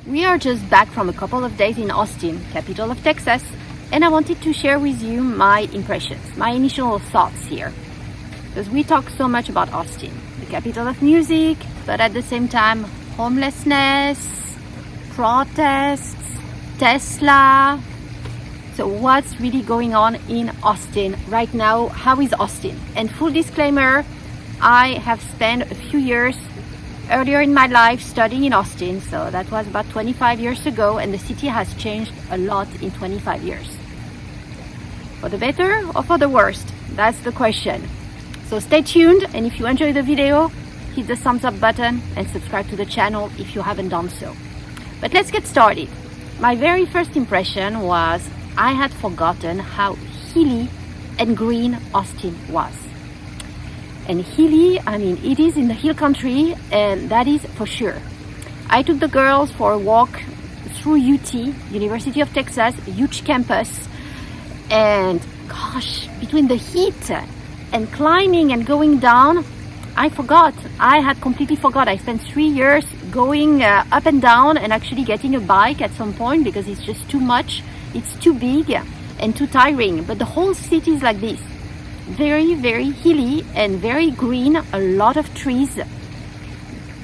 We are just back from a couple of days in Austin, capital of Texas, and I wanted to share with you my impressions, my initial thoughts here. Because we talk so much about Austin, the capital of music, but at the same time, homelessness, protests, Tesla. So what's really going on in Austin right now? How is Austin? And full disclaimer, I have spent a few years earlier in my life studying in Austin, so that was about 25 years ago, and the city has changed a lot in 25 years. For the better or for the worst? That's the question. So stay tuned, and if you enjoy the video, hit the thumbs up button and subscribe to the channel if you haven't done so. But let's get started. My very first impression was I had forgotten how hilly and green Austin was. And hilly, I mean, it is in the hill country, and that is for sure. I took the girls for a walk through UT, University of Texas, huge campus, and gosh, between the heat and climbing and going down, I had completely forgot. I spent 3 years going up and down and actually getting a bike at some point because it's just too much. It's too big and too tiring. But the whole city is like this. Very, very hilly and very green, a lot of trees.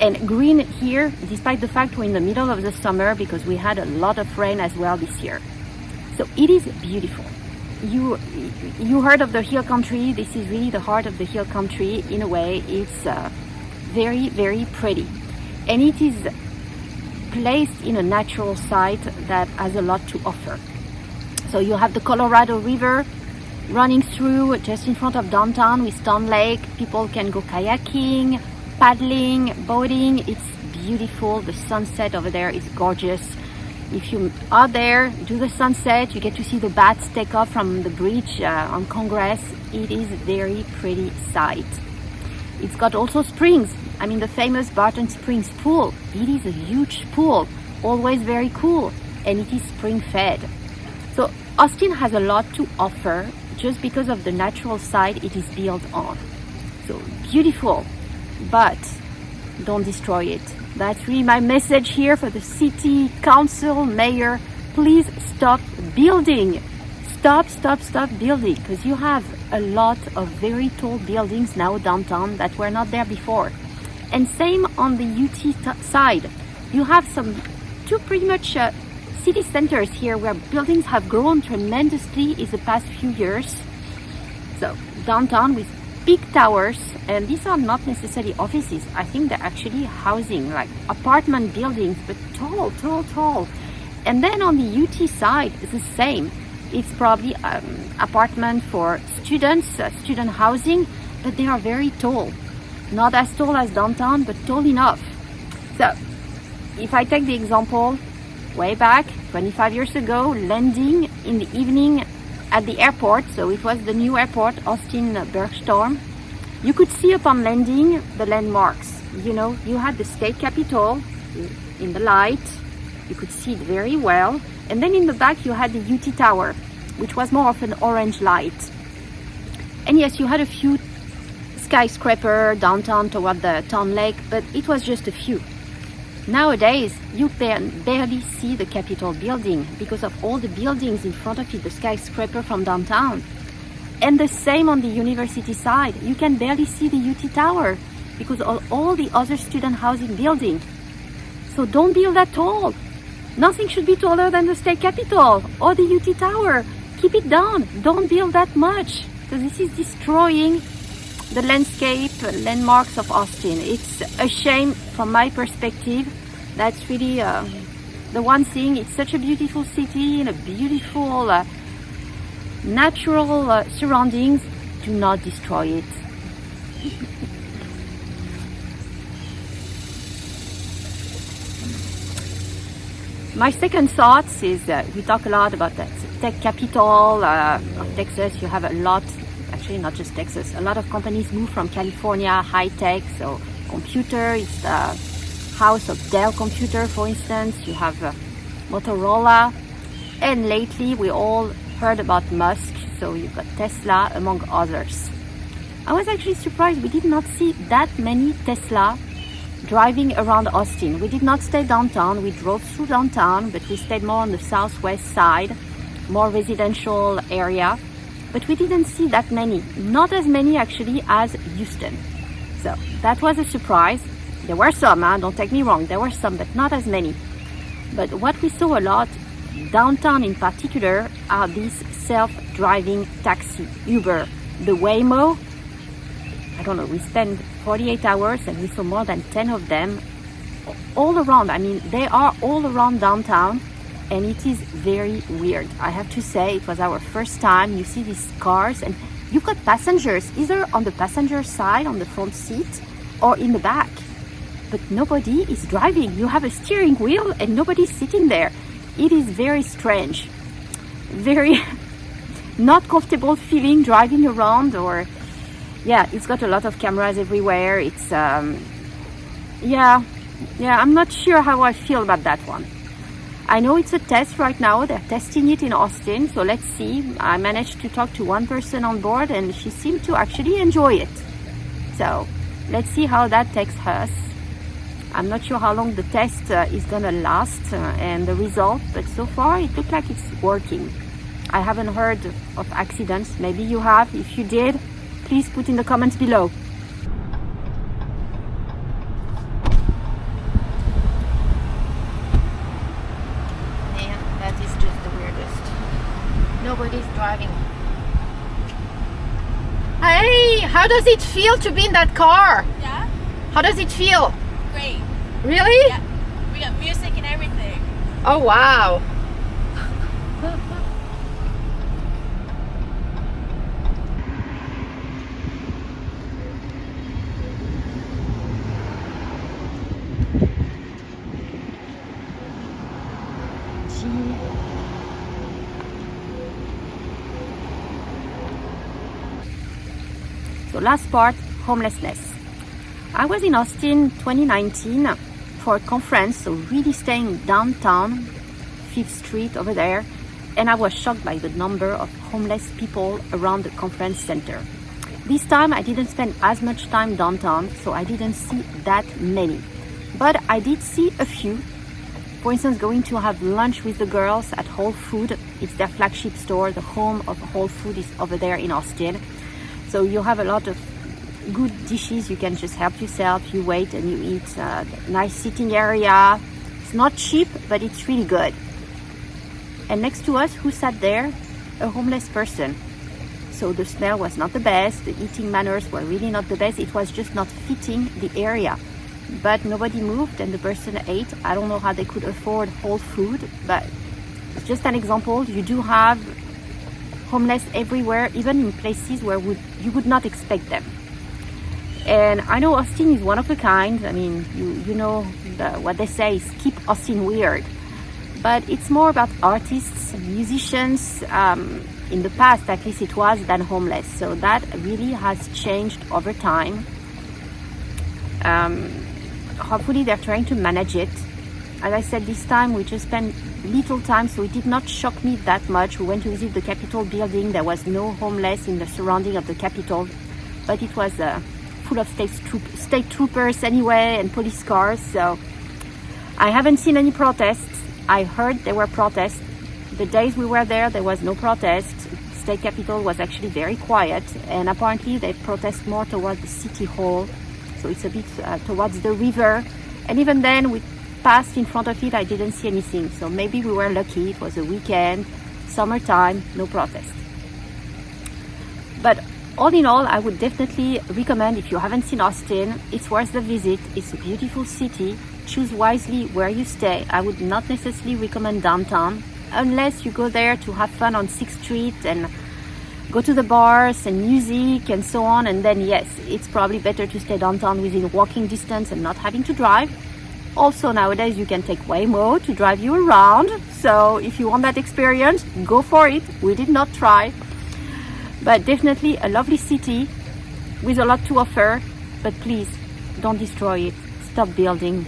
And green here, despite the fact we're in the middle of the summer because we had a lot of rain as well this year. So it is beautiful. You heard of the hill country. This is really the heart of the hill country in a way. It's very, very pretty. And it is placed in a natural site that has a lot to offer. So you have the Colorado River running through just in front of downtown with Stone Lake. People can go kayaking, paddling, boating. It's beautiful. The sunset over there is gorgeous. If you are there, do the sunset, you get to see the bats take off from the bridge on Congress. It is a very pretty sight. It's got also springs. I mean, the famous Barton Springs pool. It is a huge pool, always very cool, and it is spring fed. So Austin has a lot to offer just because of the natural side it is built on. So beautiful, but don't destroy it. That's really my message here for the city council, mayor. Please stop building. Stop building, because you have a lot of very tall buildings now downtown that were not there before. And same on the UT side. You have two pretty much city centers here where buildings have grown tremendously in the past few years. So downtown with big towers, and these are not necessarily offices. I think they're actually housing, like apartment buildings, but tall. And then on the UT side, it's the same. It's probably apartment for students, student housing, but they are very tall. Not as tall as downtown, but tall enough. So if I take the example, way back 25 years ago, landing in the evening at the airport, so it was the new airport, Austin Bergstrom, you could see upon landing the landmarks. You know, you had the state capitol in the light, you could see it very well, and then in the back you had the UT Tower, which was more of an orange light. And yes, you had a few skyscraper downtown toward the town lake, but it was just a few. Nowadays, you can barely see the Capitol building because of all the buildings in front of it, the skyscraper from downtown. And the same on the university side. You can barely see the UT Tower because of all the other student housing buildings. So don't build that tall. Nothing should be taller than the state capitol or the UT Tower. Keep it down. Don't build that much, because this is destroying the landscape, landmarks of Austin. It's a shame from my perspective. That's really the one thing. It's such a beautiful city and a beautiful natural surroundings. Do not destroy it. My second thoughts is we talk a lot about that tech capital of Texas. You have a lot, actually not just Texas, a lot of companies move from California, high tech, so computer, it's the house of Dell Computer, for instance. You have Motorola, and lately we all heard about Musk, so you've got Tesla among others. I was actually surprised we did not see that many Tesla driving around Austin. We did not stay downtown. We drove through downtown, but we stayed more on the southwest side, more residential area. But we didn't see that many, not as many actually as Houston. So that was a surprise. There were some, don't take me wrong, there were some, but not as many. But what we saw a lot, downtown in particular, are these self-driving taxi, Uber, the Waymo. I don't know, we spent 48 hours and we saw more than 10 of them all around. I mean, they are all around downtown. And it is very weird. I have to say, it was our first time. You see these cars and you've got passengers either on the passenger side, on the front seat, or in the back. But nobody is driving. You have a steering wheel and nobody's sitting there. It is very strange. Very not comfortable feeling driving around, or yeah, it's got a lot of cameras everywhere. It's yeah, I'm not sure how I feel about that one. I know it's a test right now. They're testing it in Austin, so let's see. I managed to talk to one person on board and she seemed to actually enjoy it. So let's see how that takes us. I'm not sure how long the test is gonna last and the result, but so far it looks like it's working. I haven't heard of accidents. Maybe you have. If you did, please put in the comments below. Nobody's driving. Hey, how does it feel to be in that car? Yeah. How does it feel? Great. Really? Yeah. We got music and everything. Oh, wow. So last part, homelessness. I was in Austin 2019 for a conference, so really staying downtown, 5th Street over there, and I was shocked by the number of homeless people around the conference center. This time I didn't spend as much time downtown, so I didn't see that many. But I did see a few. For instance, going to have lunch with the girls at Whole Food. It's their flagship store. The home of Whole Food is over there in Austin. So you have a lot of good dishes. You can just help yourself. You wait and you eat. Nice sitting area. It's not cheap, but it's really good. And next to us, who sat there? A homeless person. So the smell was not the best. The eating manners were really not the best. It was just not fitting the area. But nobody moved and the person ate. I don't know how they could afford Whole Food, but it's just an example. You do have homeless everywhere, even in places where you would not expect them. And I know Austin is one of a kind. I mean, you know what they say is keep Austin weird. But it's more about artists, musicians, in the past at least it was, than homeless. So that really has changed over time. Hopefully they're trying to manage it. As I said, this time we just spent little time, so it did not shock me that much. We went to visit the Capitol building. There was no homeless in the surrounding of the Capitol, but it was full of state troopers anyway and police cars. So I haven't seen any protests. I heard there were protests. The days we were there was no protest. State Capitol was actually very quiet, and apparently they protest more towards the city hall. So it's a bit towards the river. And even then, we passed in front of it, I didn't see anything. So maybe we were lucky. It was a weekend, summertime, no protest. But all in all, I would definitely recommend, if you haven't seen Austin, it's worth the visit. It's a beautiful city. Choose wisely where you stay. I would not necessarily recommend downtown, unless you go there to have fun on 6th Street and go to the bars and music and so on. And then yes, it's probably better to stay downtown within walking distance and not having to drive. Also nowadays you can take Waymo to drive you around. So if you want that experience, go for it. We did not try. But definitely a lovely city with a lot to offer. But please don't destroy it. Stop building.